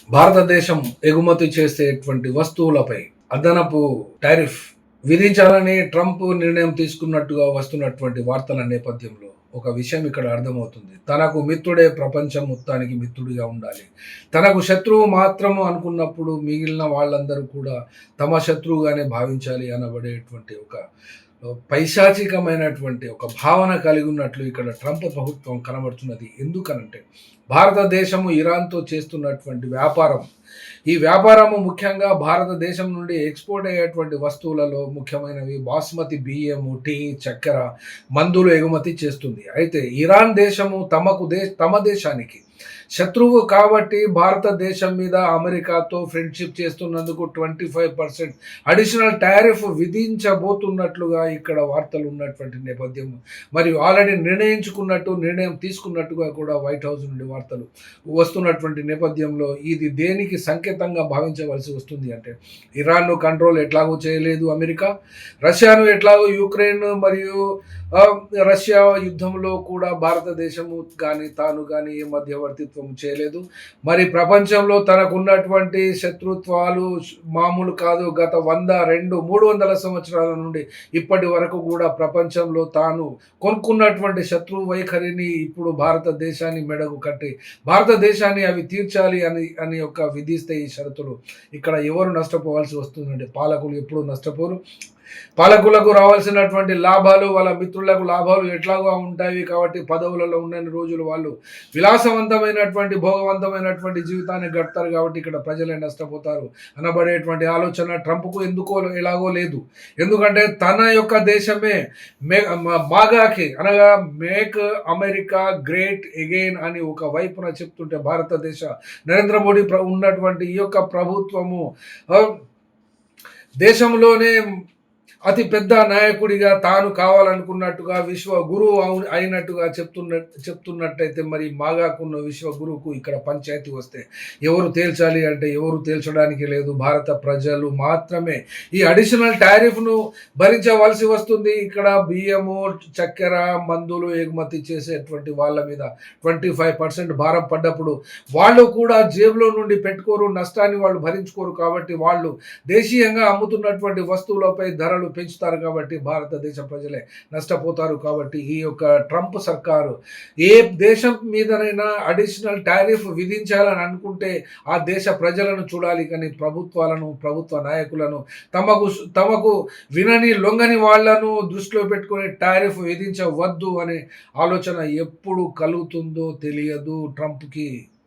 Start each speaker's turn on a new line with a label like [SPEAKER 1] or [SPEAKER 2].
[SPEAKER 1] భారతదేశం ఎగుమతి చేసేటువంటి వస్తువులపై అదనపు టారిఫ్ విధించాలని ట్రంప్ నిర్ణయం తీసుకున్నట్టుగా వస్తున్నటువంటి వార్తల నేపథ్యంలో ఒక విషయం ఇక్కడ అర్థమవుతుంది. తనకు మిత్రుడే ప్రపంచం మొత్తానికి మిత్రుడిగా ఉండాలి. తనకు శత్రువు మాత్రము అనుకున్నప్పుడు మిగిలిన వాళ్ళందరూ కూడా తమ శత్రువుగానే భావించాలి అనబడేటువంటి ఒక పైశాచికమైనటువంటి ఒక భావన కలిగి ఉన్నట్లు ఇక్కడ ట్రంప్ ప్రభుత్వం కనబడుతున్నది. ఎందుకనంటే భారతదేశము ఇరాన్తో చేస్తున్నటువంటి వ్యాపారం, ఈ వ్యాపారము ముఖ్యంగా భారతదేశం నుండి ఎక్స్పోర్ట్ అయ్యేటువంటి వస్తువులలో ముఖ్యమైనవి బాస్మతి బియ్యము, టీ, చక్కెర, మందులు ఎగుమతి చేస్తుంది. అయితే ఇరాన్ దేశము తమ దేశానికి శత్రువు కాబట్టి భారతదేశం మీద అమెరికాతో ఫ్రెండ్షిప్ చేస్తున్నందుకు 25% అడిషనల్ టారిఫ్ విధించబోతున్నట్లుగా ఇక్కడ వార్తలు ఉన్నటువంటి నేపథ్యం, మరియు ఆల్రెడీ నిర్ణయం తీసుకున్నట్టుగా కూడా వైట్ హౌస్ నుండి వార్తలు వస్తున్నటువంటి నేపథ్యంలో ఇది దేనికి సంకేతంగా భావించవలసి వస్తుంది అంటే, ఇరాన్ను కంట్రోల్ ఎట్లాగో చేయలేదు అమెరికా, రష్యాను ఎట్లాగో యుక్రెయిన్ మరియు రష్యా యుద్ధంలో కూడా భారతదేశము కానీ తాను కానీ ఏ మధ్యవర్తిత్వం చేయలేదు. మరి ప్రపంచంలో తనకున్నటువంటి శత్రుత్వాలు మామూలు కాదు. గత 100, 200, 300 సంవత్సరాల నుండి ఇప్పటి వరకు కూడా ప్రపంచంలో తాను కొనుక్కున్నటువంటి శత్రు వైఖరిని ఇప్పుడు భారతదేశాన్ని మెడకు కట్టి భారతదేశాన్ని అవి తీర్చాలి అని ఒక విధిస్తే ఈ షరతులు ఇక్కడ ఎవరు నష్టపోవాల్సి వస్తుందంటే పాలకులు ఎప్పుడు నష్టపోరు. పాలకులకు రావాల్సినటువంటి లాభాలు వాళ్ళ మిత్రులకు లాభాలు ఎట్లాగా ఉంటాయి కాబట్టి పదవులలో ఉన్నన్ని రోజులు వాళ్ళు విలాసవంతమైనటువంటి భోగవంతమైనటువంటి జీవితాన్ని గడుపుతారు కాబట్టి ఇక్కడ ప్రజలే నష్టపోతారు అనబడేటువంటి ఆలోచన ట్రంప్కు ఎందుకో ఎలాగో లేదు. ఎందుకంటే తన యొక్క దేశమే మాగాకి అనగా మేక్ అమెరికా గ్రేట్ అగైన్ అని ఒక వైపున చెప్తుంటే భారతదేశ నరేంద్ర మోడీ ఉన్నటువంటి ఈ యొక్క ప్రభుత్వము దేశంలోనే అతి పెద్ద నాయకుడిగా తాను కావాలనుకున్నట్టుగా విశ్వ గురువు అయినట్టుగా చెప్తున్నట్టయితే మరి మాగాకున్న విశ్వ గురువుకు ఇక్కడ పంచాయతీ వస్తే ఎవరు తేల్చాలి అంటే ఎవరు తేల్చడానికి లేదు. భారత ప్రజలు మాత్రమే ఈ అడిషనల్ టారిఫ్ను భరించవలసి వస్తుంది. ఇక్కడ బియ్యము, చక్కెర, మందులు ఎగుమతి చేసేటువంటి వాళ్ళ మీద 25% భారం పడ్డప్పుడు వాళ్ళు కూడా జేబులో నుండి పెట్టుకోరు, నష్టాన్ని వాళ్ళు భరించుకోరు. కాబట్టి వాళ్ళు దేశీయంగా అమ్ముతున్నటువంటి వస్తువులపై ధరలు పెంచుతారు కాబట్టి భారతదేశ ప్రజలే నష్టపోతారు. కాబట్టి ఈ యొక్క ట్రంప్ సర్కారు ఏ దేశం మీదనైనా అడిషనల్ టారిఫ్ విధించాలని అనుకుంటే ఆ దేశ ప్రజలను చూడాలి, కానీ ప్రభుత్వ నాయకులను తమకు వినని లొంగని వాళ్లను దృష్టిలో పెట్టుకుని టారిఫ్ విధించవద్దు అనే ఆలోచన ఎప్పుడు కలుగుతుందో తెలియదు ట్రంప్కి.